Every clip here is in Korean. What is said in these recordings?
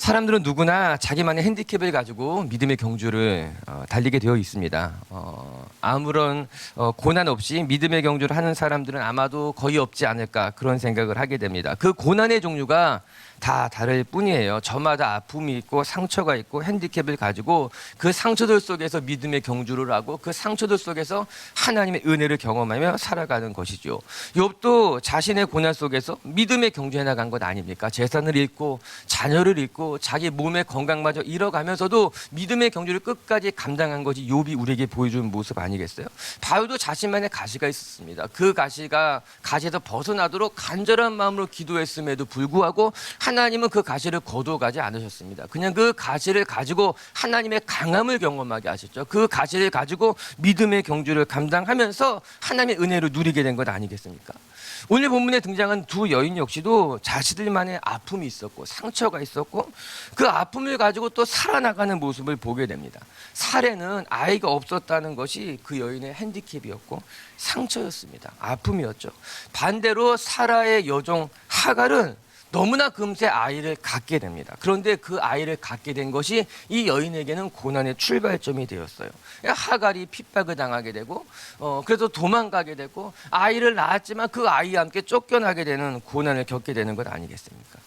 사람들은 누구나 자기만의 핸디캡을 가지고 믿음의 경주를 달리게 되어 있습니다. 아무런 고난 없이 믿음의 경주를 하는 사람들은 아마도 거의 없지 않을까 그런 생각을 하게 됩니다. 그 고난의 종류가 다 다를 뿐이에요. 저마다 아픔이 있고 상처가 있고 핸디캡을 가지고 그 상처들 속에서 믿음의 경주를 하고 그 상처들 속에서 하나님의 은혜를 경험하며 살아가는 것이죠. 욥도 자신의 고난 속에서 믿음의 경주해 나간 것 아닙니까? 재산을 잃고 자녀를 잃고 자기 몸의 건강마저 잃어가면서도 믿음의 경주를 끝까지 감당한 것이 욥이 우리에게 보여주는 모습 아니겠어요? 바울도 자신만의 가시가 있었습니다. 그 가시에서 벗어나도록 간절한 마음으로 기도했음에도 불구하고 하나님은 그 가시를 거두어가지 않으셨습니다. 그냥 그 가시를 가지고 하나님의 강함을 경험하게 하셨죠. 그 가시를 가지고 믿음의 경주를 감당하면서 하나님의 은혜를 누리게 된 것 아니겠습니까? 오늘 본문에 등장한 두 여인 역시도 자신들만의 아픔이 있었고 상처가 있었고 그 아픔을 가지고 또 살아나가는 모습을 보게 됩니다. 사례는 아이가 없었다는 것이 그 여인의 핸디캡이었고 상처였습니다. 아픔이었죠. 반대로 사라의 여종 하갈은 너무나 금세 아이를 갖게 됩니다. 그런데 그 아이를 갖게 된 것이 이 여인에게는 고난의 출발점이 되었어요. 하갈이 핍박을 당하게 되고 그래서 도망가게 되고 아이를 낳았지만 그 아이와 함께 쫓겨나게 되는 고난을 겪게 되는 것 아니겠습니까?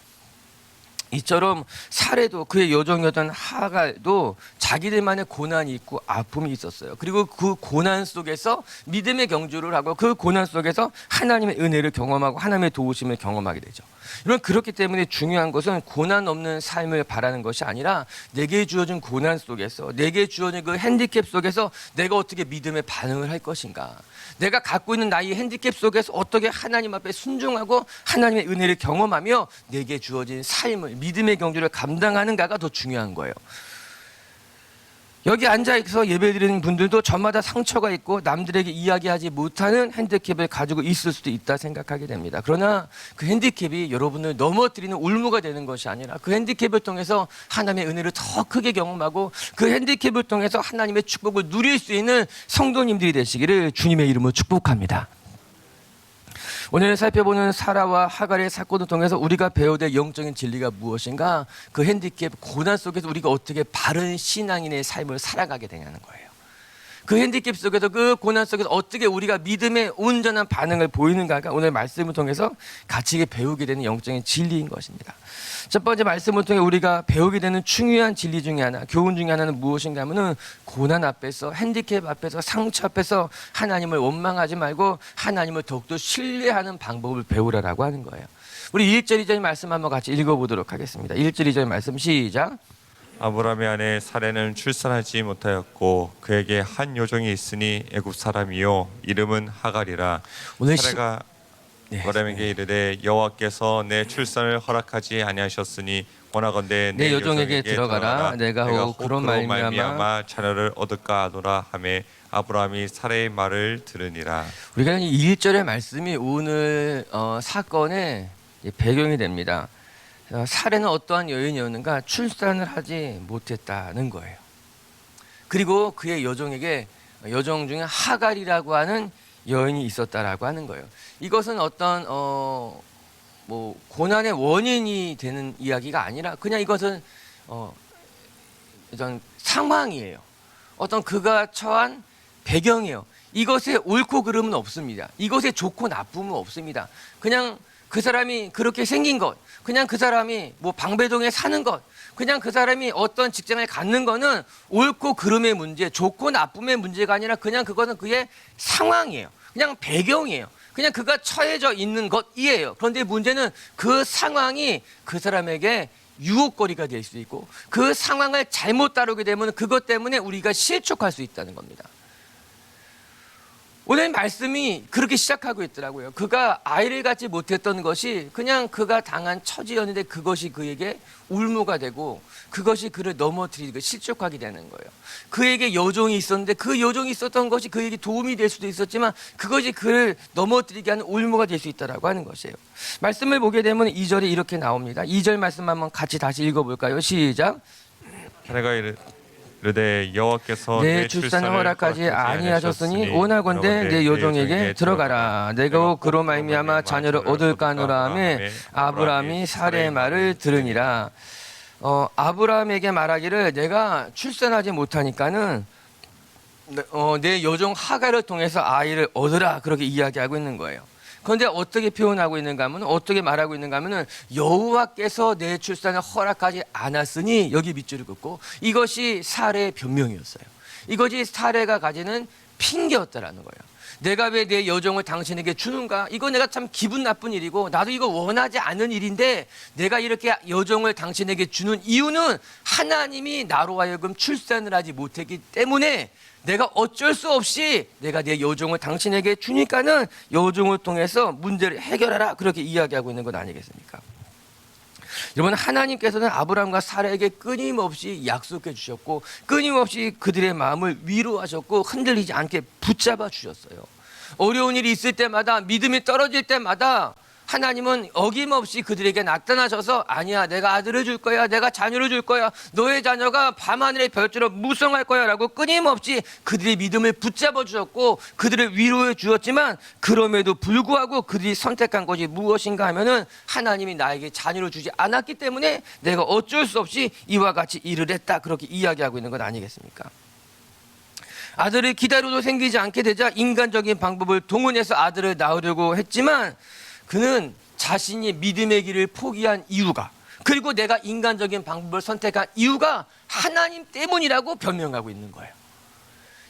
이처럼 사례도 그의 여종이었던 하갈도 자기들만의 고난이 있고 아픔이 있었어요. 그리고 그 고난 속에서 믿음의 경주를 하고 그 고난 속에서 하나님의 은혜를 경험하고 하나님의 도우심을 경험하게 되죠. 여러분, 그렇기 때문에 중요한 것은 고난 없는 삶을 바라는 것이 아니라 내게 주어진 고난 속에서 내게 주어진 그 핸디캡 속에서 내가 어떻게 믿음의 반응을 할 것인가, 내가 갖고 있는 나의 핸디캡 속에서 어떻게 하나님 앞에 순종하고 하나님의 은혜를 경험하며 내게 주어진 삶을 믿음의 경주를 감당하는가가 더 중요한 거예요. 여기 앉아있어 예배드리는 분들도 저마다 상처가 있고 남들에게 이야기하지 못하는 핸디캡을 가지고 있을 수도 있다 생각하게 됩니다. 그러나 그 핸디캡이 여러분을 넘어뜨리는 울무가 되는 것이 아니라 그 핸디캡을 통해서 하나님의 은혜를 더 크게 경험하고 그 핸디캡을 통해서 하나님의 축복을 누릴 수 있는 성도님들이 되시기를 주님의 이름으로 축복합니다. 오늘 살펴보는 사라와 하갈의 사건을 통해서 우리가 배워야 될 영적인 진리가 무엇인가? 그 핸디캡, 고난 속에서 우리가 어떻게 바른 신앙인의 삶을 살아가게 되냐는 거예요. 그 핸디캡 속에서 그 고난 속에서 어떻게 우리가 믿음의 온전한 반응을 보이는가가 오늘 말씀을 통해서 같이 배우게 되는 영적인 진리인 것입니다. 첫 번째 말씀을 통해 우리가 배우게 되는 중요한 진리 중에 하나, 교훈 중에 하나는 무엇인가 하면은 고난 앞에서, 핸디캡 앞에서, 상처 앞에서 하나님을 원망하지 말고 하나님을 더욱더 신뢰하는 방법을 배우라라고 하는 거예요. 우리 1절 2절 말씀 한번 같이 읽어보도록 하겠습니다. 1절 2절 말씀 시작. 아브라함의 아내 사레는 출산하지 못하였고 그에게 한 여종이 있으니 애굽 사람이요 이름은 하갈이라. 사레가 아브라함에게 이르되 여호와께서 내 출산을 허락하지 아니하셨으니 원하건대 내 여종에게 들어가라. 내가 혹 그로 말미암아 자녀를 얻을까 하노라 하매 아브라함이 사레의 말을 들으니라. 우리가 이 1절의 말씀이 오늘 사건의 배경이 됩니다. 사례는 어떠한 여인이었는가? 출산을 하지 못했다는 거예요. 그리고 그의 여종 중에 하갈이라고 하는 여인이 있었다라고 하는 거예요. 이것은 어떤 고난의 원인이 되는 이야기가 아니라 그냥 이것은 어떤 상황이에요. 어떤 그가 처한 배경이에요. 이것에 옳고 그름은 없습니다. 이것에 좋고 나쁨은 없습니다. 그냥 그 사람이 그렇게 생긴 것, 그냥 그 사람이 방배동에 사는 것, 그냥 그 사람이 어떤 직장을 갖는 거는 옳고 그름의 문제, 좋고 나쁨의 문제가 아니라 그냥 그것은 그의 상황이에요. 그냥 배경이에요. 그냥 그가 처해져 있는 것이에요. 그런데 문제는 그 상황이 그 사람에게 유혹거리가 될 수 있고 그 상황을 잘못 다루게 되면 그것 때문에 우리가 실족할 수 있다는 겁니다. 오늘 말씀이 그렇게 시작하고 있더라고요. 그가 아이를 갖지 못했던 것이 그냥 그가 당한 처지였는데 그것이 그에게 울무가 되고 그것이 그를 넘어뜨리고 실족하게 되는 거예요. 그에게 여종이 있었는데 그 여종이 있었던 것이 그에게 도움이 될 수도 있었지만 그것이 그를 넘어뜨리게 하는 울무가 될 수 있다라고 하는 것이에요. 말씀을 보게 되면 2절에 이렇게 나옵니다. 2절 말씀 한번 같이 다시 읽어볼까요? 시작. 사레가 이르되 여호와께서 내 출산을 허락하지 아니하셨으니 원하건대 내 여종에게 들어가라. 내가 그로 말미암아 자녀를 얻을까 하노라 하매 아브라함이 사레의 말을 들으니라. 아브라함에게 말하기를 내가 출산하지 못하니까는 내 여종 하갈을 통해서 아이를 얻으라 그렇게 이야기하고 있는 거예요. 그런데 어떻게 표현하고 있는가 하면 어떻게 말하고 있는가 하면은 여호와께서 내 출산을 허락하지 않았으니 여기 밑줄을 긋고 이것이 사례의 변명이었어요. 이것이 사례가 가지는 핑계였다라는 거예요. 내가 왜 내 여종을 당신에게 주는가? 이거 내가 참 기분 나쁜 일이고 나도 이거 원하지 않은 일인데 내가 이렇게 여종을 당신에게 주는 이유는 하나님이 나로 하여금 출산을 하지 못했기 때문에 내가 어쩔 수 없이 내가 내 여종을 당신에게 주니까는 여종을 통해서 문제를 해결하라 그렇게 이야기하고 있는 것 아니겠습니까? 여러분, 하나님께서는 아브라함과 사라에게 끊임없이 약속해 주셨고 끊임없이 그들의 마음을 위로하셨고 흔들리지 않게 붙잡아 주셨어요. 어려운 일이 있을 때마다 믿음이 떨어질 때마다 하나님은 어김없이 그들에게 나타나셔서 아니야, 내가 아들을 줄 거야, 내가 자녀를 줄 거야, 너의 자녀가 밤하늘의 별처럼 무성할 거야 라고 끊임없이 그들의 믿음을 붙잡아 주셨고 그들을 위로해 주었지만 그럼에도 불구하고 그들이 선택한 것이 무엇인가 하면은 하나님이 나에게 자녀를 주지 않았기 때문에 내가 어쩔 수 없이 이와 같이 일을 했다 그렇게 이야기하고 있는 것 아니겠습니까? 아들을 기다려도 생기지 않게 되자 인간적인 방법을 동원해서 아들을 낳으려고 했지만 그는 자신이 믿음의 길을 포기한 이유가 그리고 내가 인간적인 방법을 선택한 이유가 하나님 때문이라고 변명하고 있는 거예요.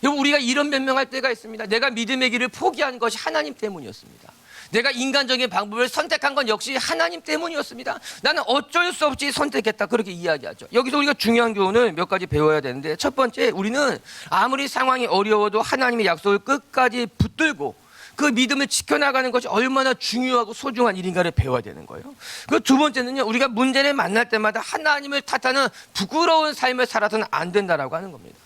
여러분, 우리가 이런 변명할 때가 있습니다. 내가 믿음의 길을 포기한 것이 하나님 때문이었습니다. 내가 인간적인 방법을 선택한 건 역시 하나님 때문이었습니다. 나는 어쩔 수 없이 선택했다 그렇게 이야기하죠. 여기서 우리가 중요한 교훈을 몇 가지 배워야 되는데 첫 번째, 우리는 아무리 상황이 어려워도 하나님의 약속을 끝까지 붙들고 그 믿음을 지켜나가는 것이 얼마나 중요하고 소중한 일인가를 배워야 되는 거예요. 그 두 번째는요, 우리가 문제를 만날 때마다 하나님을 탓하는 부끄러운 삶을 살아서는 안 된다라고 하는 겁니다.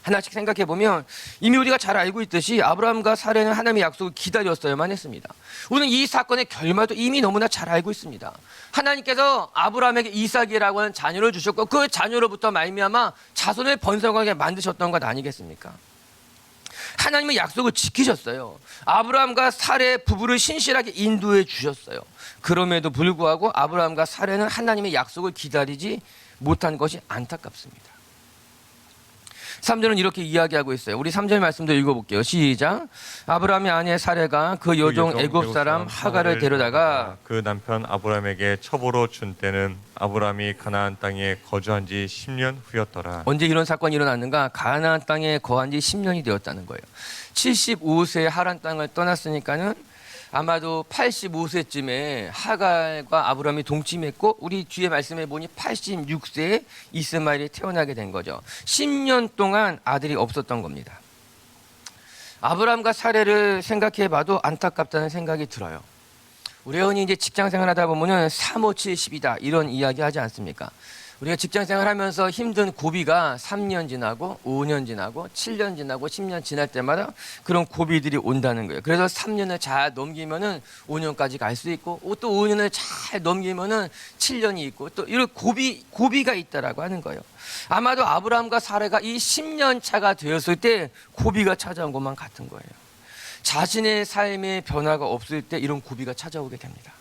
하나씩 생각해 보면 이미 우리가 잘 알고 있듯이 아브라함과 사라는 하나님의 약속을 기다렸어야만 했습니다. 우리는 이 사건의 결말도 이미 너무나 잘 알고 있습니다. 하나님께서 아브라함에게 이삭이라고 하는 자녀를 주셨고 그 자녀로부터 말미암아 자손을 번성하게 만드셨던 것 아니겠습니까? 하나님의 약속을 지키셨어요. 아브라함과 사라의 부부를 신실하게 인도해 주셨어요. 그럼에도 불구하고 아브라함과 사라는 하나님의 약속을 기다리지 못한 것이 안타깝습니다. 3절은 이렇게 이야기하고 있어요. 우리 3절 말씀도 읽어볼게요. 시작. 아브라함의 아내 사라가 그 여종 애굽 사람 하갈을 데려다가 그 남편 아브라함에게 첩으로 준 때는 아브라함이 가나안 땅에 거주한 지 10년 후였더라. 언제 이런 사건이 일어났는가? 가나안 땅에 거한 지 10년이 되었다는 거예요. 75세에 하란 땅을 떠났으니까는 아마도 85세쯤에 하갈과 아브라함이 동침했고 우리 뒤에 말씀해 보니 86세에 이스마엘이 태어나게 된 거죠. 10년 동안 아들이 없었던 겁니다. 아브라함과 사라를 생각해 봐도 안타깝다는 생각이 들어요. 우리 흔히 이제 직장 생활하다 보면은 3,5,7,10이다 이런 이야기 하지 않습니까? 우리가 직장 생활하면서 힘든 고비가 3년 지나고 5년 지나고 7년 지나고 10년 지날 때마다 그런 고비들이 온다는 거예요. 그래서 3년을 잘 넘기면은 5년까지 갈 수 있고 또 5년을 잘 넘기면은 7년이 있고 또 이런 고비가 있다라고 하는 거예요. 아마도 아브라함과 사라가 이 10년 차가 되었을 때 고비가 찾아온 것만 같은 거예요. 자신의 삶에 변화가 없을 때 이런 고비가 찾아오게 됩니다.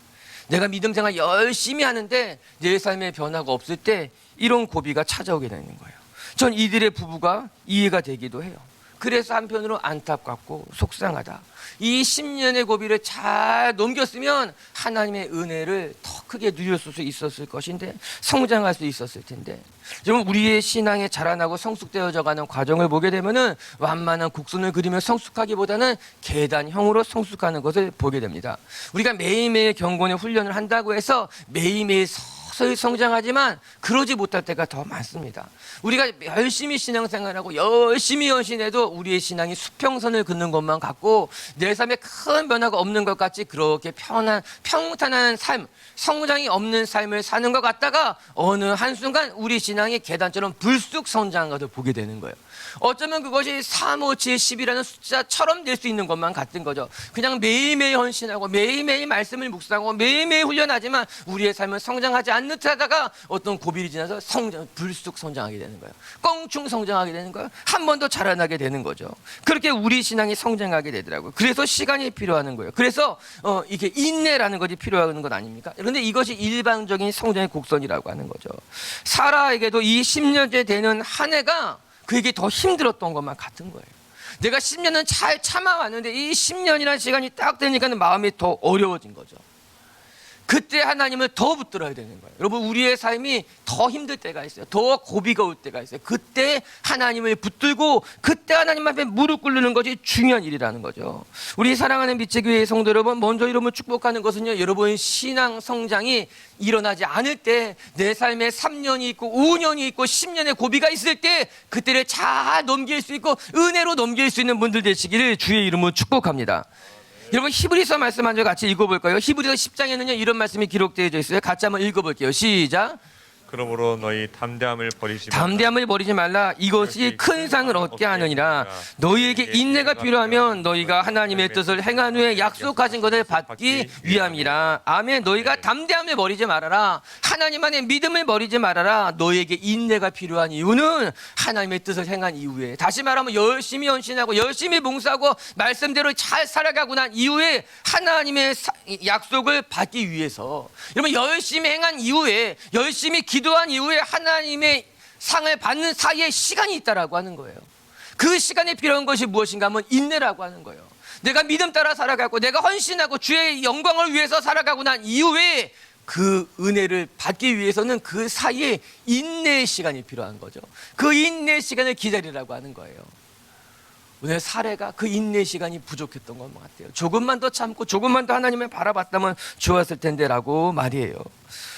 내가 믿음 생활 열심히 하는데 내 삶에 변화가 없을 때 이런 고비가 찾아오게 되는 거예요. 전 이들의 부부가 이해가 되기도 해요. 그래서 한편으로 안타깝고 속상하다. 이 10년의 고비를 잘 넘겼으면 하나님의 은혜를 더 크게 누릴 수 있었을 것인데 성장할 수 있었을 텐데 여러분, 우리의 신앙에 자라나고 성숙되어져가는 과정을 보게 되면은 완만한 곡선을 그리며 성숙하기보다는 계단형으로 성숙하는 것을 보게 됩니다. 우리가 매일매일 경건의 훈련을 한다고 해서 매일매일 서서히 성장하지만 그러지 못할 때가 더 많습니다. 우리가 열심히 신앙생활하고 열심히 헌신해도 우리의 신앙이 수평선을 긋는 것만 같고 내 삶에 큰 변화가 없는 것 같이 그렇게 평탄한 삶, 성장이 없는 삶을 사는 것 같다가 어느 한순간 우리 신앙이 계단처럼 불쑥 성장한 것을 보게 되는 거예요. 어쩌면 그것이 3, 5, 7, 10이라는 숫자처럼 될 수 있는 것만 같은 거죠. 그냥 매일매일 헌신하고 매일매일 말씀을 묵상하고 매일매일 훈련하지만 우리의 삶은 성장하지 않는 듯 하다가 어떤 고비를 지나서 불쑥 성장하게 되는 거예요. 껑충 성장하게 되는 거예요. 한 번 더 자라나게 되는 거죠. 그렇게 우리 신앙이 성장하게 되더라고요. 그래서 시간이 필요한 거예요. 그래서 이게 인내라는 것이 필요한 것 아닙니까? 그런데 이것이 일방적인 성장의 곡선이라고 하는 거죠. 사라에게도 이 10년째 되는 한 해가 그에게 더 힘들었던 것만 같은 거예요. 내가 10년은 잘 참아왔는데 이 10년이라는 시간이 딱 되니까 마음이 더 어려워진 거죠. 그때 하나님을 더 붙들어야 되는 거예요. 여러분, 우리의 삶이 더 힘들 때가 있어요. 더 고비가 올 때가 있어요. 그때 하나님을 붙들고 그때 하나님 앞에 무릎 꿇는 것이 중요한 일이라는 거죠. 우리 사랑하는 빛의교회 성도 여러분, 먼저 여러분 축복하는 것은요, 여러분 신앙 성장이 일어나지 않을 때, 내 삶에 3년이 있고 5년이 있고 10년의 고비가 있을 때 그때를 잘 넘길 수 있고 은혜로 넘길 수 있는 분들 되시기를 주의 이름으로 축복합니다. 여러분, 히브리서 말씀 한 절 같이 읽어볼까요? 히브리서 10장에는요 이런 말씀이 기록되어 있어요. 같이 한번 읽어볼게요. 시작. 그러므로 너희 담대함을 버리지 말라. 담대함을 버리지 말라. 이것이 큰 상을 얻게 하느니라. 너희에게 인내가 필요하면 너희가 하나님의 뜻을 행한 후에 약속하신 것을 받기 위함이라. 아멘. 너희가 담대함을 버리지 말아라. 하나님 안에 믿음을 버리지 말아라. 너희에게 인내가 필요한 이유는 하나님의 뜻을 행한 이후에, 다시 말하면 열심히 헌신하고 열심히 봉사하고 말씀대로 잘 살아가고 난 이후에 하나님의 약속을 받기 위해서, 여러분, 열심히 행한 이후에, 열심히 기도한 이후에 하나님의 상을 받는 사이에 시간이 있다라고 하는 거예요. 그 시간에 필요한 것이 무엇인가 하면 인내라고 하는 거예요. 내가 믿음 따라 살아가고 내가 헌신하고 주의 영광을 위해서 살아가고 난 이후에 그 은혜를 받기 위해서는 그 사이에 인내의 시간이 필요한 거죠. 그 인내의 시간을 기다리라고 하는 거예요. 오늘 사례가 그 인내 시간이 부족했던 것 같아요. 조금만 더 참고 조금만 더 하나님을 바라봤다면 좋았을 텐데라고 말이에요.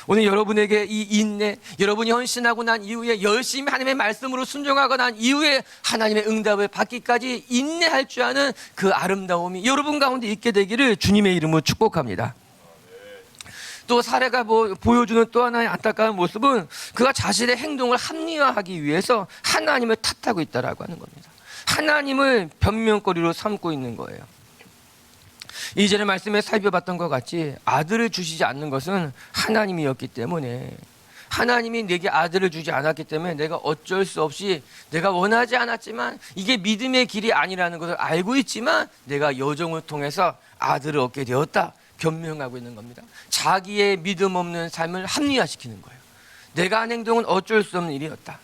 오늘 여러분에게 이 인내, 여러분이 헌신하고 난 이후에 열심히 하나님의 말씀으로 순종하고 난 이후에 하나님의 응답을 받기까지 인내할 줄 아는 그 아름다움이 여러분 가운데 있게 되기를 주님의 이름으로 축복합니다. 또 사례가 보여주는 또 하나의 안타까운 모습은 그가 자신의 행동을 합리화하기 위해서 하나님을 탓하고 있다라고 하는 겁니다. 하나님을 변명거리로 삼고 있는 거예요. 이전의 말씀에 살펴봤던 것 같이 아들을 주시지 않는 것은 하나님이었기 때문에, 하나님이 내게 아들을 주지 않았기 때문에 내가 어쩔 수 없이, 내가 원하지 않았지만 이게 믿음의 길이 아니라는 것을 알고 있지만 내가 여정을 통해서 아들을 얻게 되었다, 변명하고 있는 겁니다. 자기의 믿음 없는 삶을 합리화시키는 거예요. 내가 한 행동은 어쩔 수 없는 일이었다.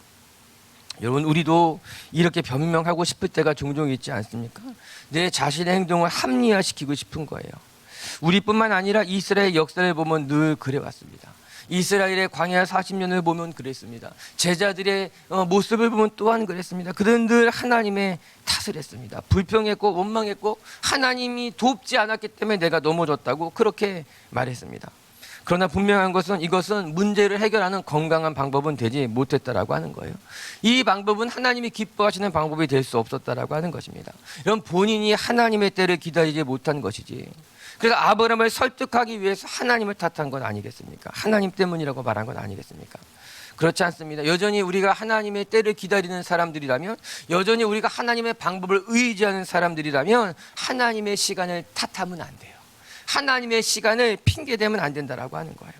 여러분, 우리도 이렇게 변명하고 싶을 때가 종종 있지 않습니까? 내 자신의 행동을 합리화시키고 싶은 거예요. 우리뿐만 아니라 이스라엘 역사를 보면 늘 그래왔습니다. 이스라엘의 광야 40년을 보면 그랬습니다. 제자들의 모습을 보면 또한 그랬습니다. 그들은 늘 하나님의 탓을 했습니다. 불평했고 원망했고 하나님이 돕지 않았기 때문에 내가 넘어졌다고 그렇게 말했습니다. 그러나 분명한 것은 이것은 문제를 해결하는 건강한 방법은 되지 못했다라고 하는 거예요. 이 방법은 하나님이 기뻐하시는 방법이 될 수 없었다라고 하는 것입니다. 이런 본인이 하나님의 때를 기다리지 못한 것이지. 그래서 아브라함을 설득하기 위해서 하나님을 탓한 건 아니겠습니까? 하나님 때문이라고 말한 건 아니겠습니까? 그렇지 않습니다. 여전히 우리가 하나님의 때를 기다리는 사람들이라면, 여전히 우리가 하나님의 방법을 의지하는 사람들이라면 하나님의 시간을 탓하면 안 돼요. 하나님의 시간을 핑계대면 안 된다라고 하는 거예요.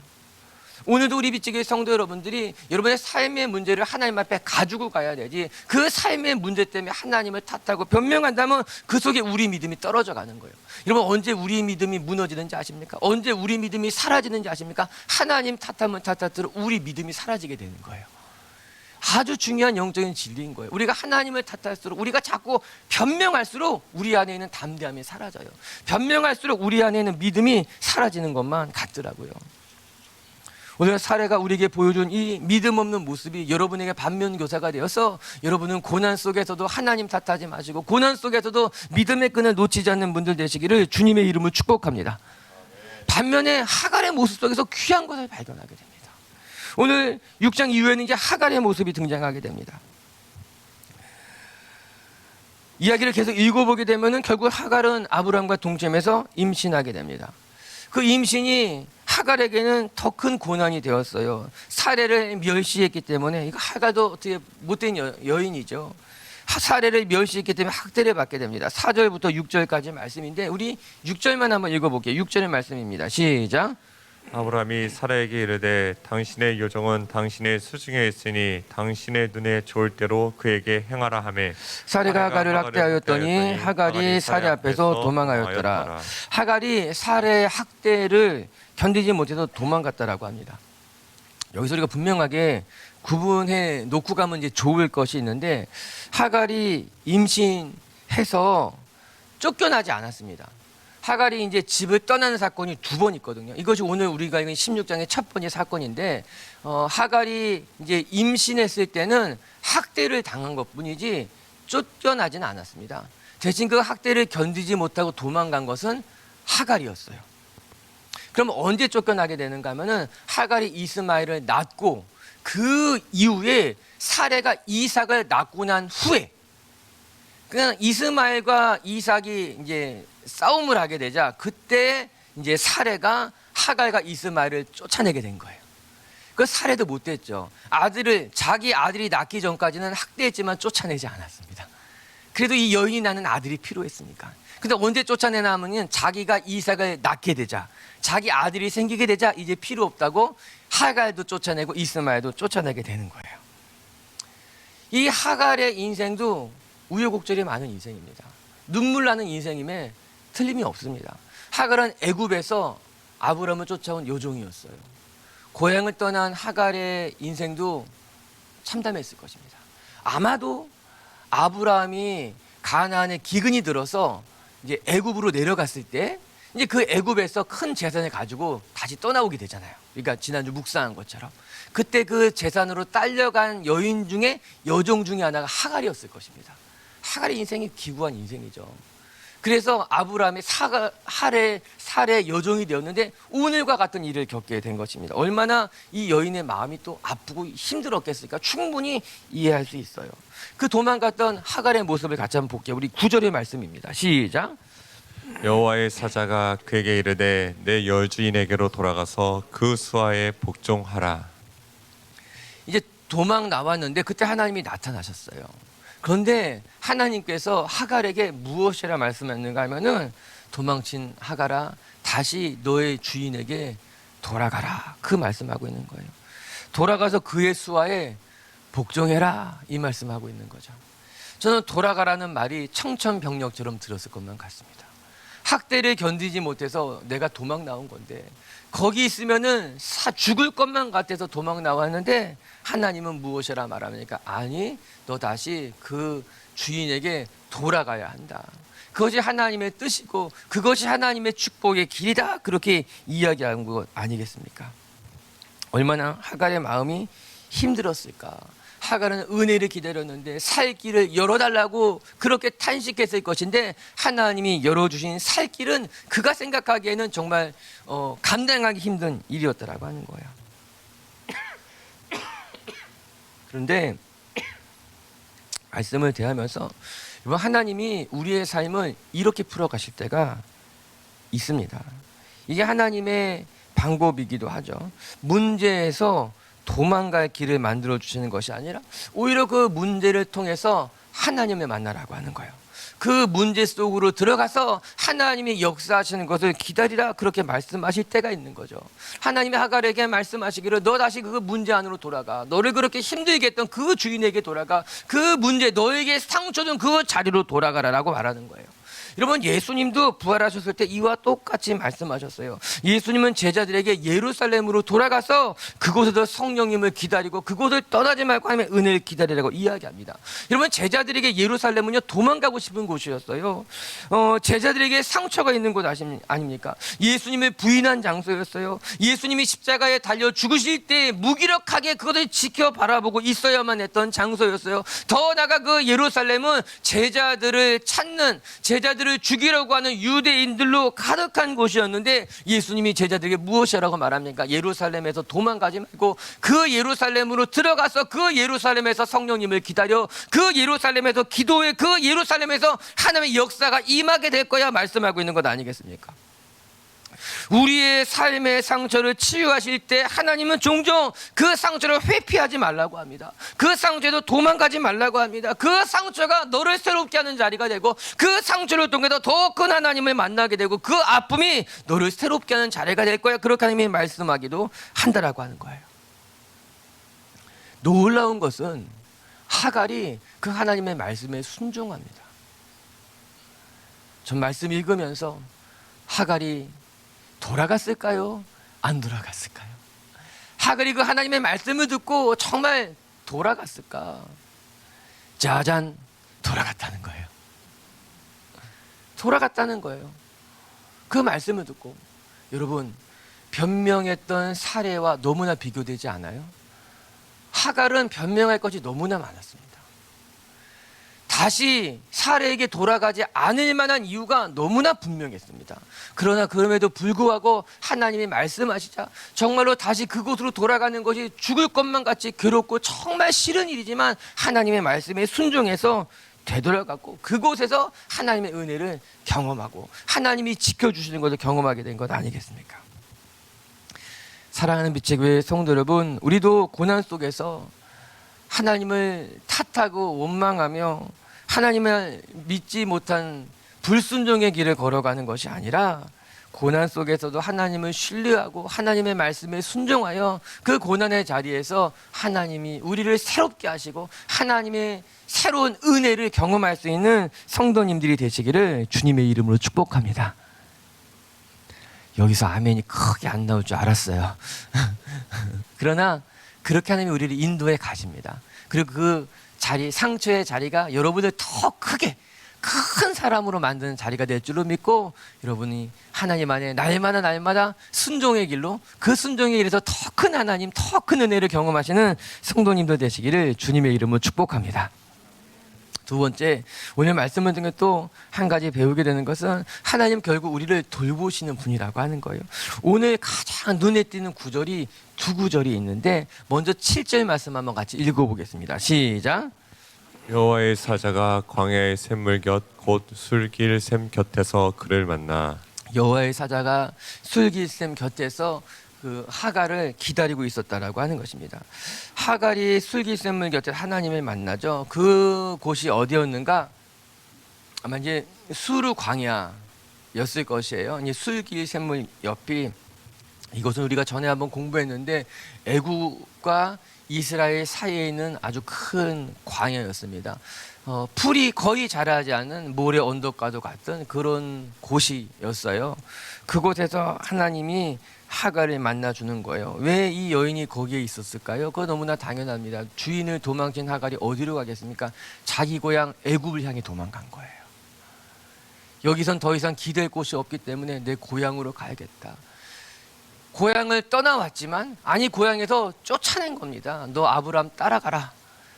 오늘도 우리 빛지교회 성도 여러분들이 여러분의 삶의 문제를 하나님 앞에 가지고 가야 되지, 그 삶의 문제 때문에 하나님을 탓하고 변명한다면 그 속에 우리 믿음이 떨어져 가는 거예요. 여러분, 언제 우리 믿음이 무너지는지 아십니까? 언제 우리 믿음이 사라지는지 아십니까? 하나님 탓하면 탓할수록 우리 믿음이 사라지게 되는 거예요. 아주 중요한 영적인 진리인 거예요. 우리가 하나님을 탓할수록, 우리가 자꾸 변명할수록 우리 안에 있는 담대함이 사라져요. 변명할수록 우리 안에 있는 믿음이 사라지는 것만 같더라고요. 오늘 사례가 우리에게 보여준 이 믿음 없는 모습이 여러분에게 반면교사가 되어서 여러분은 고난 속에서도 하나님 탓하지 마시고 고난 속에서도 믿음의 끈을 놓치지 않는 분들 되시기를 주님의 이름으로 축복합니다. 반면에 하갈의 모습 속에서 귀한 것을 발견하게 됩니다. 오늘 6장 이후에는 이제 하갈의 모습이 등장하게 됩니다. 이야기를 계속 읽어보게 되면은 결국 하갈은 아브라함과 동침해서 임신하게 됩니다. 그 임신이 하갈에게는 더 큰 고난이 되었어요. 사례를 멸시했기 때문에, 이거 하갈도 어떻게 못된 여인이죠. 사례를 멸시했기 때문에 학대를 받게 됩니다. 4절부터 6절까지 말씀인데 우리 6절만 한번 읽어볼게요. 6절의 말씀입니다. 시작. 아브라함이 사라에게 이르되 당신의 요정은 당신의 수중에 있으니 당신의 눈에 좋을 대로 그에게 행하라 하매 사례가 하갈을 학대하였더니 하갈이 사례 앞에서 도망하였더라. 하갈이 사례 학대를 견디지 못해서 도망갔다라고 합니다. 여기서 우리가 분명하게 구분해 놓고 가면 이제 좋을 것이 있는데 하갈이 임신해서 쫓겨나지 않았습니다. 하갈이 이제 집을 떠나는 사건이 2번 있거든요. 이것이 오늘 우리가 읽은 16장의 첫 번째 사건인데 하갈이 이제 임신했을 때는 학대를 당한 것뿐이지 쫓겨나지는 않았습니다. 대신 그 학대를 견디지 못하고 도망간 것은 하갈이었어요. 그럼 언제 쫓겨나게 되는가 하면은 하갈이 이스마엘을 낳고 그 이후에 사레가 이삭을 낳고 난 후에 그냥 이스마엘과 이삭이 이제 싸움을 하게 되자 그때 이제 사레가 하갈과 이스마엘을 쫓아내게 된 거예요. 그 사레도 못 됐죠. 자기 아들이 낳기 전까지는 학대했지만 쫓아내지 않았습니다. 그래도 이 여인이 낳는 아들이 필요했으니까. 근데 언제 쫓아내나 하면 자기가 이삭을 낳게 되자 자기 아들이 생기게 되자 이제 필요 없다고 하갈도 쫓아내고 이스마엘도 쫓아내게 되는 거예요. 이 하갈의 인생도 우여곡절이 많은 인생입니다. 눈물 나는 인생임에 틀림이 없습니다. 하갈은 애굽에서 아브라함을 쫓아온 요종이었어요. 고향을 떠난 하갈의 인생도 참담했을 것입니다. 아마도 아브라함이 가나안에 기근이 들어서 이제 애굽으로 내려갔을 때 이제 그 애굽에서 큰 재산을 가지고 다시 떠나오게 되잖아요. 그러니까 지난주 묵상한 것처럼 그때 그 재산으로 딸려간 여인 중에 여종 중에 하나가 하갈이었을 것입니다. 하갈의 인생이 기구한 인생이죠. 그래서 아브라함이 사례 여종이 되었는데 오늘과 같은 일을 겪게 된 것입니다. 얼마나 이 여인의 마음이 또 아프고 힘들었겠습니까? 충분히 이해할 수 있어요. 그 도망갔던 하갈의 모습을 같이 한번 볼게요. 우리 9절의 말씀입니다. 시작. 여호와의 사자가 그에게 이르되 내 여주인에게로 돌아가서 그 수하에 복종하라. 이제 도망 나왔는데 그때 하나님이 나타나셨어요. 그런데 하나님께서 하갈에게 무엇이라 말씀하셨는가 하면은 도망친 하갈아 다시 너의 주인에게 돌아가라 그 말씀하고 있는 거예요. 돌아가서 그의 수하에 복종해라 이 말씀하고 있는 거죠. 저는 돌아가라는 말이 청천벽력처럼 들었을 것만 같습니다. 학대를 견디지 못해서 내가 도망 나온 건데 거기 있으면은 죽을 것만 같아서 도망 나왔는데 하나님은 무엇이라 말합니까? 아니 너 다시 그 주인에게 돌아가야 한다. 그것이 하나님의 뜻이고 그것이 하나님의 축복의 길이다 그렇게 이야기한 것 아니겠습니까? 얼마나 하갈의 마음이 힘들었을까. 하갈은 은혜를 기다렸는데 살 길을 열어달라고 그렇게 탄식했을 것인데 하나님이 열어주신 살 길은 그가 생각하기에는 정말 감당하기 힘든 일이었다라고 하는 거예요. 그런데 말씀을 대하면서 이번 하나님이 우리의 삶을 이렇게 풀어가실 때가 있습니다. 이게 하나님의 방법이기도 하죠. 문제에서 도망갈 길을 만들어 주시는 것이 아니라 오히려 그 문제를 통해서 하나님을 만나라고 하는 거예요. 그 문제 속으로 들어가서 하나님이 역사하시는 것을 기다리라 그렇게 말씀하실 때가 있는 거죠. 하나님이 하갈에게 말씀하시기를 너 다시 그 문제 안으로 돌아가. 너를 그렇게 힘들게 했던 그 주인에게 돌아가. 그 문제 너에게 상처 준 그 자리로 돌아가라라고 말하는 거예요. 여러분 예수님도 부활하셨을 때 이와 똑같이 말씀하셨어요. 예수님은 제자들에게 예루살렘으로 돌아가서 그곳에서 성령님을 기다리고 그곳을 떠나지 말고 하나님의 은혜를 기다리라고 이야기합니다. 여러분 제자들에게 예루살렘은요 도망가고 싶은 곳이었어요. 제자들에게 상처가 있는 곳 아닙니까? 예수님을 부인한 장소였어요. 예수님이 십자가에 달려 죽으실 때 무기력하게 그것을 지켜 바라보고 있어야만 했던 장소였어요. 더 나아가 그 예루살렘은 제자들을 찾는 제자들을 죽이려고 하는 유대인들로 가득한 곳이었는데 예수님이 제자들에게 무엇이라고 말합니까? 예루살렘에서 도망가지 말고 그 예루살렘으로 들어가서 그 예루살렘에서 성령님을 기다려 그 예루살렘에서 기도해 그 예루살렘에서 하나님의 역사가 임하게 될 거야 말씀하고 있는 것 아니겠습니까? 우리의 삶의 상처를 치유하실 때 하나님은 종종 그 상처를 회피하지 말라고 합니다. 그 상처에도 도망가지 말라고 합니다. 그 상처가 너를 새롭게 하는 자리가 되고 그 상처를 통해서 더 큰 하나님을 만나게 되고 그 아픔이 너를 새롭게 하는 자리가 될 거야. 그렇게 하나님이 말씀하기도 한다라고 하는 거예요. 놀라운 것은 하갈이 그 하나님의 말씀에 순종합니다. 전 말씀 읽으면서 하갈이 돌아갔을까요? 안 돌아갔을까요? 하갈이 그 하나님의 말씀을 듣고 정말 돌아갔을까? 짜잔, 돌아갔다는 거예요. 돌아갔다는 거예요. 그 말씀을 듣고. 여러분, 변명했던 사례와 너무나 비교되지 않아요? 하갈은 변명할 것이 너무나 많았습니다. 다시 사례에게 돌아가지 않을 만한 이유가 너무나 분명했습니다. 그러나 그럼에도 불구하고 하나님이 말씀하시자 정말로 다시 그곳으로 돌아가는 것이 죽을 것만 같이 괴롭고 정말 싫은 일이지만 하나님의 말씀에 순종해서 되돌아갔고 그곳에서 하나님의 은혜를 경험하고 하나님이 지켜주시는 것을 경험하게 된 것 아니겠습니까? 사랑하는 빛의 교회 성도 여러분, 우리도 고난 속에서 하나님을 탓하고 원망하며 하나님을 믿지 못한 불순종의 길을 걸어가는 것이 아니라 고난 속에서도 하나님을 신뢰하고 하나님의 말씀에 순종하여 그 고난의 자리에서 하나님이 우리를 새롭게 하시고 하나님의 새로운 은혜를 경험할 수 있는 성도님들이 되시기를 주님의 이름으로 축복합니다. 여기서 아멘이 크게 안 나올 줄 알았어요. 그러나 그렇게 하나님이 우리를 인도해 가십니다. 그리고 그 자리, 상처의 자리가 여러분을 더 크게 큰 사람으로 만드는 자리가 될 줄로 믿고 여러분이 하나님 안에 날마다 순종의 길로 그 순종의 길에서 더 큰 하나님, 더 큰 은혜를 경험하시는 성도님들 되시기를 주님의 이름으로 축복합니다. 두 번째, 오늘 말씀을 통해 또 한 가지 배우게 되는 것은 하나님 결국 우리를 돌보시는 분이라고 하는 거예요. 오늘 가장 눈에 띄는 구절이 두 구절이 있는데 먼저 7절 말씀 한번 같이 읽어보겠습니다. 시작. 여호와의 사자가 광야의 샘물 곁 곧 술길 샘 곁에서 그를 만나 여호와의 사자가 술길샘 곁에서 그 하갈을 기다리고 있었다라고 하는 것입니다. 하갈이 술길샘물 곁에 하나님을 만나죠. 그 곳이 어디였는가? 아마 이제 수르 광야였을 것이에요. 이제 술길샘물 옆이 이것은 우리가 전에 한번 공부했는데 애국과 이스라엘 사이에 있는 아주 큰 광야였습니다. 풀이 거의 자라지 않은 모래 언덕과도 같은 그런 곳이었어요. 그곳에서 하나님이 하갈을 만나주는 거예요. 왜 이 여인이 거기에 있었을까요? 그거 너무나 당연합니다. 주인을 도망친 하갈이 어디로 가겠습니까? 자기 고향 애굽을 향해 도망간 거예요. 여기선 더 이상 기댈 곳이 없기 때문에 내 고향으로 가야겠다. 고향을 떠나왔지만 아니 고향에서 쫓아낸 겁니다. 너 아브람 따라가라.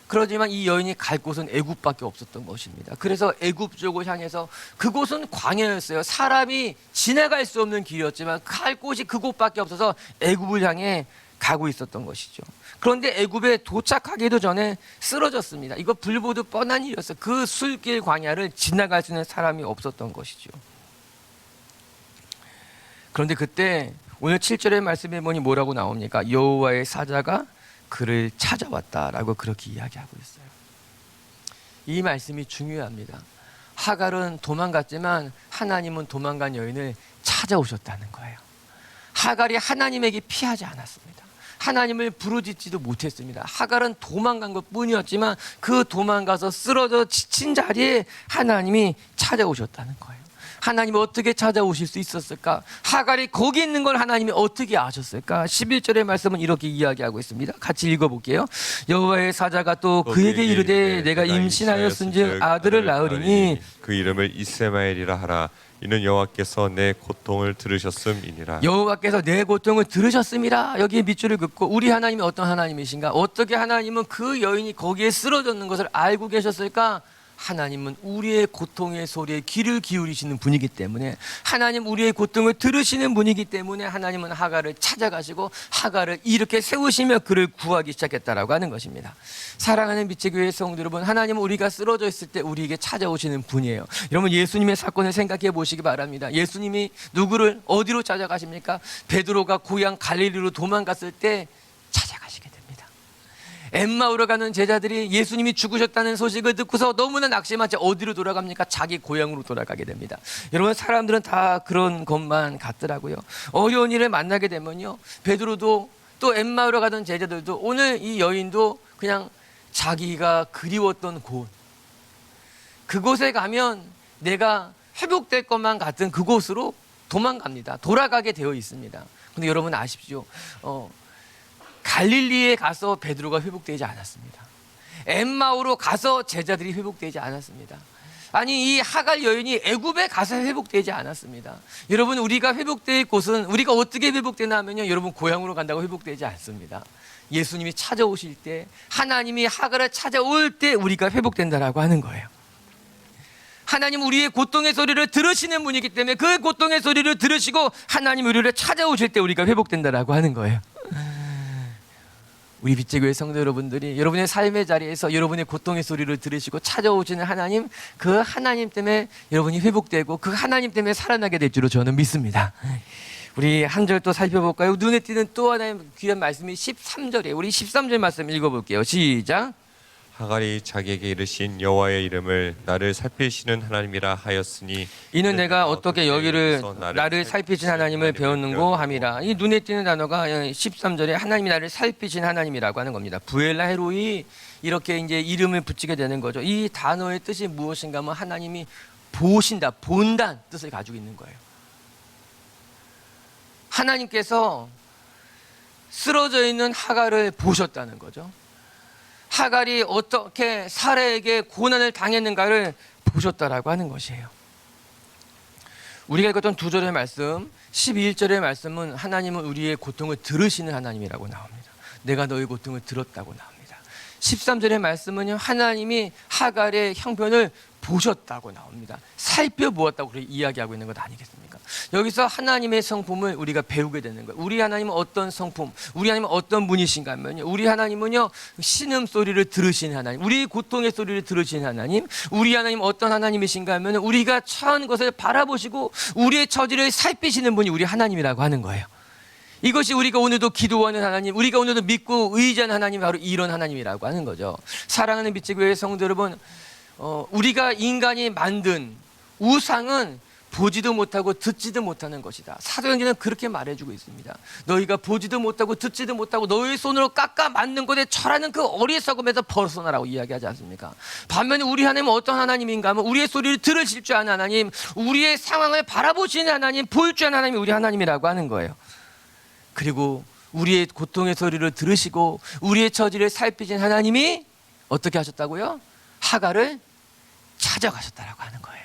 그러지만 이 여인이 갈 곳은 애굽밖에 없었던 것입니다. 그래서 애굽 쪽을 향해서 그곳은 광야였어요. 사람이 지나갈 수 없는 길이었지만 갈 곳이 그곳밖에 없어서 애굽을 향해 가고 있었던 것이죠. 그런데 애굽에 도착하기도 전에 쓰러졌습니다. 이거 불보듯 뻔한 일이었어요. 그 술길 광야를 지나갈 수 있는 사람이 없었던 것이죠. 그런데 그때 오늘 7절의 말씀에 보니 뭐라고 나옵니까? 여호와의 사자가 그를 찾아왔다라고 그렇게 이야기하고 있어요. 이 말씀이 중요합니다. 하갈은 도망갔지만 하나님은 도망간 여인을 찾아오셨다는 거예요. 하갈이 하나님에게 피하지 않았습니다. 하나님을 부르짖지도 못했습니다. 하갈은 도망간 것 뿐이었지만 그 도망가서 쓰러져 지친 자리에 하나님이 찾아오셨다는 거예요. 하나님이 어떻게 찾아오실 수 있었을까? 하갈이 거기 있는 걸 하나님이 어떻게 아셨을까? 11절의 말씀은 이렇게 이야기하고 있습니다. 같이 읽어볼게요. 여호와의 사자가 또 그에게 이르되 내가 임신하였은즉 아들을 낳으리니 그 이름을 이스마엘이라 하라. 이는 여호와께서 내 고통을 들으셨음이니라. 여호와께서 내 고통을 들으셨음이라. 여기에 밑줄을 긋고 우리 하나님이 어떤 하나님이신가? 어떻게 하나님은 그 여인이 거기에 쓰러졌는 것을 알고 계셨을까? 하나님은 우리의 고통의 소리에 귀를 기울이시는 분이기 때문에, 하나님 우리의 고통을 들으시는 분이기 때문에 하나님은 하갈을 찾아가시고 하갈을 이렇게 세우시며 그를 구하기 시작했다라고 하는 것입니다. 사랑하는 빛의 교회 성도 여러분, 하나님은 우리가 쓰러져 있을 때 우리에게 찾아오시는 분이에요. 여러분, 예수님의 사건을 생각해 보시기 바랍니다. 예수님이 누구를 어디로 찾아가십니까? 베드로가 고향 갈릴리로 도망갔을 때 찾아가시게 됩니다. 엠마오로 가는 제자들이 예수님이 죽으셨다는 소식을 듣고서 너무나 낙심한 채 어디로 돌아갑니까? 자기 고향으로 돌아가게 됩니다. 여러분, 사람들은 다 그런 것만 같더라고요. 어려운 일을 만나게 되면요, 베드로도 또 엠마오로 가던 제자들도 오늘 이 여인도 그냥 자기가 그리웠던 곳, 그곳에 가면 내가 회복될 것만 같은 그곳으로 도망갑니다. 돌아가게 되어 있습니다. 근데 여러분 아십시오, 갈릴리에 가서 베드로가 회복되지 않았습니다. 엠마오로 가서 제자들이 회복되지 않았습니다. 아니, 이 하갈 여인이 애굽에 가서 회복되지 않았습니다. 여러분, 우리가 회복될 곳은 우리가 어떻게 회복되나 하면요, 여러분 고향으로 간다고 회복되지 않습니다. 예수님이 찾아오실 때, 하나님이 하갈을 찾아올 때 우리가 회복된다라고 하는 거예요. 하나님 우리의 고통의 소리를 들으시는 분이기 때문에 그 고통의 소리를 들으시고 하나님 우리를 찾아오실 때 우리가 회복된다라고 하는 거예요. 우리 빛의 교회 성도 여러분들이 여러분의 삶의 자리에서 여러분의 고통의 소리를 들으시고 찾아오시는 하나님, 그 하나님 때문에 여러분이 회복되고 그 하나님 때문에 살아나게 될 줄로 저는 믿습니다. 우리 한 절 또 살펴볼까요? 눈에 띄는 또 하나의 귀한 말씀이 13절이에요. 우리 13절 말씀 읽어볼게요. 시작. 하갈이 자기에게 이르신 여호와의 이름을 나를 살피시는 하나님이라 하였으니 이는 내가 어떻게 여기를 나를 살피신 하나님을 배웠는고 함이라. 이 눈에 띄는 단어가 13절에 하나님이 나를 살피신 하나님이라고 하는 겁니다. 부엘라 헤로이, 이렇게 이제 이름을 붙이게 되는 거죠. 이 단어의 뜻이 무엇인가 하면 하나님이 보신다, 본다는 뜻을 가지고 있는 거예요. 하나님께서 쓰러져 있는 하갈을 보셨다는 거죠. 하갈이 어떻게 사라에게 고난을 당했는가를 보셨다라고 하는 것이에요. 우리가 읽었던 두 절의 말씀, 11절의 말씀은 하나님은 우리의 고통을 들으시는 하나님이라고 나옵니다. 내가 너의 고통을 들었다고 나옵니다. 13절의 말씀은요, 하나님이 하갈의 형편을 보셨다고 나옵니다. 살펴보았다고 그렇게 이야기하고 있는 것 아니겠습니까? 여기서 하나님의 성품을 우리가 배우게 되는 거예요. 우리 하나님은 어떤 성품, 우리 하나님은 어떤 분이신가 하면요, 우리 하나님은요, 신음소리를 들으시는 하나님, 우리 고통의 소리를 들으시는 하나님, 우리 하나님은 어떤 하나님이신가 하면 우리가 처한 것을 바라보시고 우리의 처지를 살피시는 분이 우리 하나님이라고 하는 거예요. 이것이 우리가 오늘도 기도하는 하나님, 우리가 오늘도 믿고 의지하는 하나님이 바로 이런 하나님이라고 하는 거죠. 사랑하는 빛의 교회 성도 여러분, 우리가 인간이 만든 우상은 보지도 못하고 듣지도 못하는 것이다. 사도행전은 그렇게 말해주고 있습니다. 너희가 보지도 못하고 듣지도 못하고 너희 손으로 깎아 만든 것에 절하는 그 어리석음에서 벗어나라고 이야기하지 않습니까? 반면에 우리 하나님은 어떤 하나님인가 하면 우리의 소리를 들으실 줄 아는 하나님, 우리의 상황을 바라보시는 하나님, 볼 줄 아는 하나님이 우리 하나님이라고 하는 거예요. 그리고 우리의 고통의 소리를 들으시고 우리의 처지를 살피신 하나님이 어떻게 하셨다고요? 하갈을 찾아가셨다라고 하는 거예요.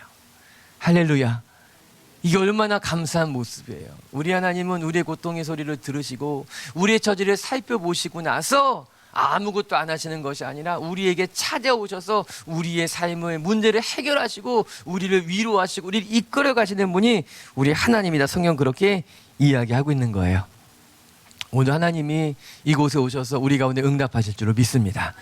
할렐루야. 이게 얼마나 감사한 모습이에요. 우리 하나님은 우리의 고통의 소리를 들으시고 우리의 처지를 살펴보시고 나서 아무것도 안 하시는 것이 아니라 우리에게 찾아오셔서 우리의 삶의 문제를 해결하시고 우리를 위로하시고 우리를 이끌어 가시는 분이 우리 하나님이다. 성경 그렇게 이야기하고 있는 거예요. 오늘 하나님이 이곳에 오셔서 우리 가운데 응답하실 줄로 믿습니다.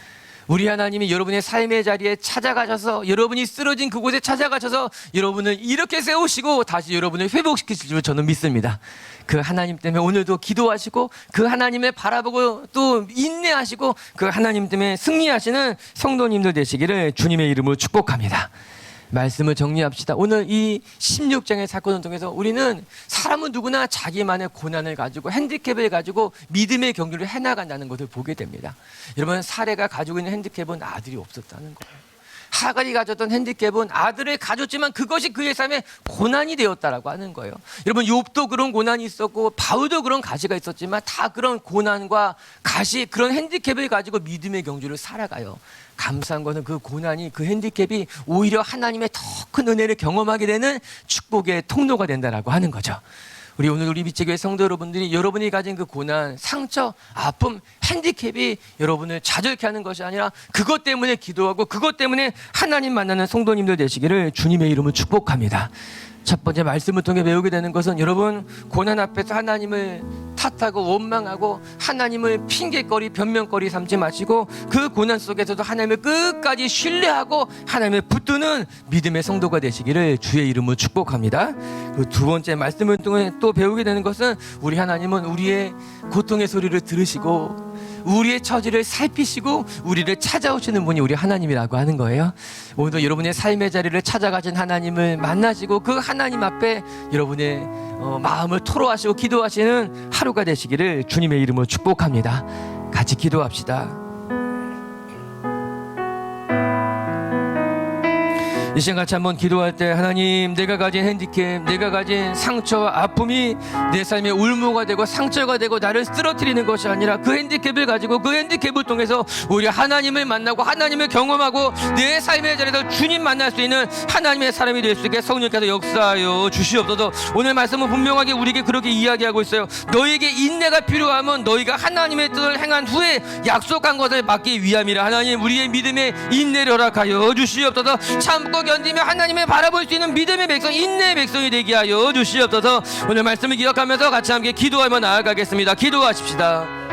우리 하나님이 여러분의 삶의 자리에 찾아가셔서 여러분이 쓰러진 그곳에 찾아가셔서 여러분을 이렇게 세우시고 다시 여러분을 회복시키실 줄 저는 믿습니다. 그 하나님 때문에 오늘도 기도하시고 그 하나님을 바라보고 또 인내하시고 그 하나님 때문에 승리하시는 성도님들 되시기를 주님의 이름으로 축복합니다. 말씀을 정리합시다. 오늘 이 16장의 사건을 통해서 우리는 사람은 누구나 자기만의 고난을 가지고 핸디캡을 가지고 믿음의 경주를 해나간다는 것을 보게 됩니다. 여러분, 사레가 가지고 있는 핸디캡은 아들이 없었다는 거예요. 하갈이 가졌던 핸디캡은 아들을 가졌지만 그것이 그의 삶에 고난이 되었다라고 하는 거예요. 여러분, 욥도 그런 고난이 있었고 바울도 그런 가시가 있었지만 다 그런 고난과 가시, 그런 핸디캡을 가지고 믿음의 경주를 살아가요. 감사한 것은 그 고난이, 그 핸디캡이 오히려 하나님의 더 큰 은혜를 경험하게 되는 축복의 통로가 된다라고 하는 거죠. 우리 오늘 우리 미치교회 성도 여러분들이 여러분이 가진 그 고난, 상처, 아픔, 핸디캡이 여러분을 좌절케 하는 것이 아니라 그것 때문에 기도하고 그것 때문에 하나님 만나는 성도님들 되시기를 주님의 이름으로 축복합니다. 첫 번째 말씀을 통해 배우게 되는 것은 여러분 고난 앞에서 하나님을 탓하고 원망하고 하나님을 핑계거리 변명거리 삼지 마시고 그 고난 속에서도 하나님을 끝까지 신뢰하고 하나님을 붙드는 믿음의 성도가 되시기를 주의 이름으로 축복합니다. 그 두 번째 말씀을 통해 또 배우게 되는 것은 우리 하나님은 우리의 고통의 소리를 들으시고 우리의 처지를 살피시고 우리를 찾아오시는 분이 우리 하나님이라고 하는 거예요. 오늘도 여러분의 삶의 자리를 찾아가신 하나님을 만나시고 그 하나님 앞에 여러분의 마음을 토로하시고 기도하시는 하루가 되시기를 주님의 이름으로 축복합니다. 같이 기도합시다. 이 시간 같이 한번 기도할 때 하나님, 내가 가진 핸디캡, 내가 가진 상처와 아픔이 내 삶의 울무가 되고 상처가 되고 나를 쓰러뜨리는 것이 아니라 그 핸디캡을 가지고 그 핸디캡을 통해서 우리 하나님을 만나고 하나님을 경험하고 내 삶의 자리에서 주님 만날 수 있는 하나님의 사람이 될 수 있게 성령께서 역사하여 주시옵소서. 오늘 말씀은 분명하게 우리에게 그렇게 이야기하고 있어요. 너에게 인내가 필요하면 너희가 하나님의 뜻을 행한 후에 약속한 것을 받기 위함이라. 하나님, 우리의 믿음에 인내를 허락하여 주시옵소서. 참고 견디며 하나님을 바라볼 수 있는 믿음의 백성, 인내의 백성이 되게 하여 주시옵소서. 오늘 말씀을 기억하면서 같이 함께 기도하며 나아가겠습니다. 기도하십시다.